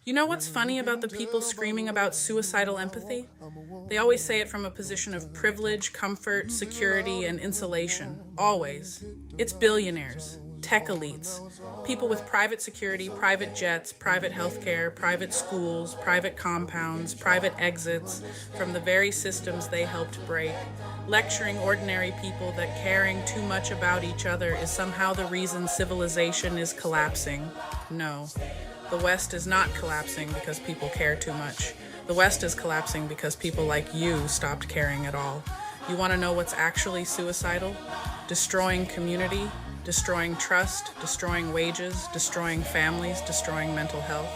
You know what's funny about the people screaming about suicidal empathy? They always say it from a position of privilege, comfort, security, and insulation. Always. It's billionaires, tech elites, people with private security, private jets, private healthcare, private schools, private compounds, private exits from the very systems they helped break, lecturing ordinary people that caring too much about each other is somehow the reason civilization is collapsing. No. The West is not collapsing because people care too much. The West is collapsing because people like you stopped caring at all. You want to know what's actually suicidal? Destroying community, destroying trust, destroying wages, destroying families, destroying mental health.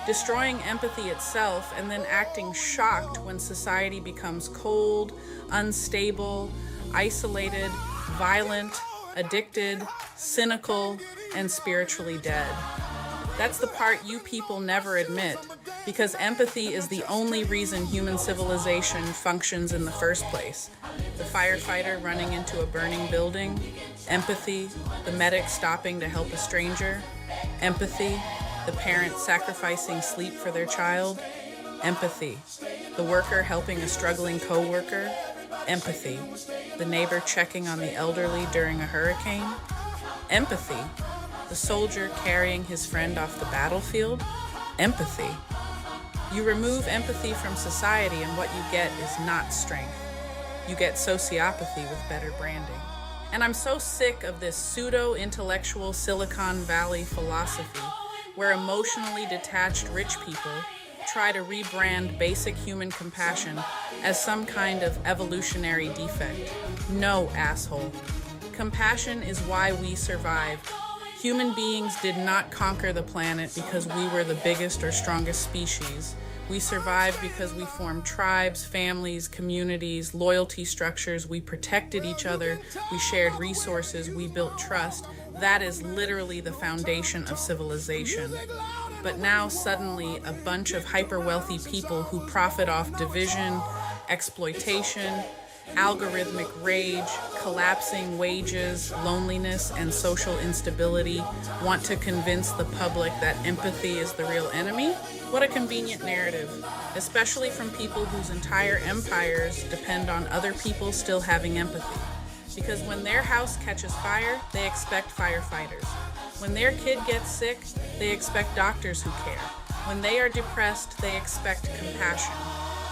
Destroying empathy itself and then acting shocked when society becomes cold, unstable, isolated, violent, addicted, cynical, and spiritually dead. That's the part you people never admit, because empathy is the only reason human civilization functions in the first place. The firefighter running into a burning building, empathy. The medic stopping to help a stranger, empathy. The parent sacrificing sleep for their child, empathy. The worker helping a struggling coworker, empathy. The neighbor checking on the elderly during a hurricane, empathy. The soldier carrying his friend off the battlefield, empathy. You remove empathy from society and what you get is not strength. You get sociopathy with better branding. And I'm so sick of this pseudo-intellectual Silicon Valley philosophy where emotionally detached rich people try to rebrand basic human compassion as some kind of evolutionary defect. No, asshole. Compassion is why we survived. Human beings did not conquer the planet because we were the biggest or strongest species. We survived because we formed tribes, families, communities, loyalty structures. We protected each other. We shared resources. We built trust. That is literally the foundation of civilization. But now suddenly a bunch of hyper-wealthy people who profit off division, exploitation, algorithmic rage, collapsing wages, loneliness, and social instability want to convince the public that empathy is the real enemy? What a convenient narrative, especially from people whose entire empires depend on other people still having empathy. Because when their house catches fire, they expect firefighters. When their kid gets sick, they expect doctors who care. When they are depressed, they expect compassion.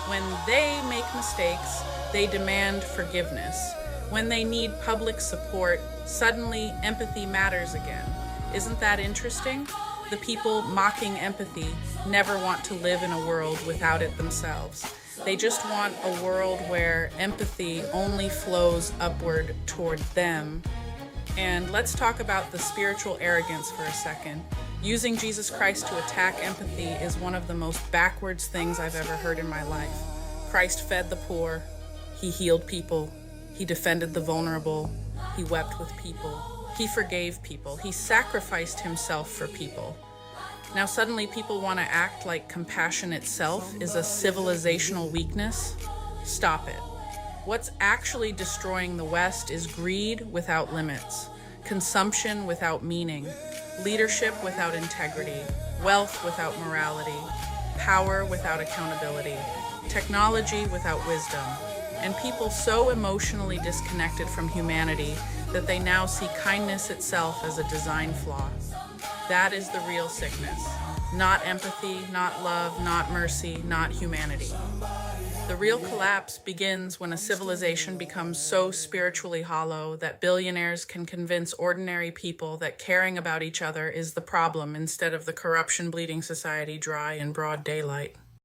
When they make mistakes, they demand forgiveness. When they need public support, suddenly empathy matters again. Isn't that interesting? The people mocking empathy never want to live in a world without it themselves. They just want a world where empathy only flows upward toward them. And let's talk about the spiritual arrogance for a second. Using Jesus Christ to attack empathy is one of the most backwards things I've ever heard in my life. Christ fed the poor, he healed people, he defended the vulnerable, he wept with people, he forgave people, he sacrificed himself for people. Now suddenly people want to act like compassion itself is a civilizational weakness? Stop it. What's actually destroying the West is greed without limits, consumption without meaning, leadership without integrity, wealth without morality, power without accountability, technology without wisdom, and people so emotionally disconnected from humanity that they now see kindness itself as a design flaw. That is the real sickness. Not empathy, not love, not mercy, not humanity. The real collapse begins when a civilization becomes so spiritually hollow that billionaires can convince ordinary people that caring about each other is the problem instead of the corruption bleeding society dry in broad daylight.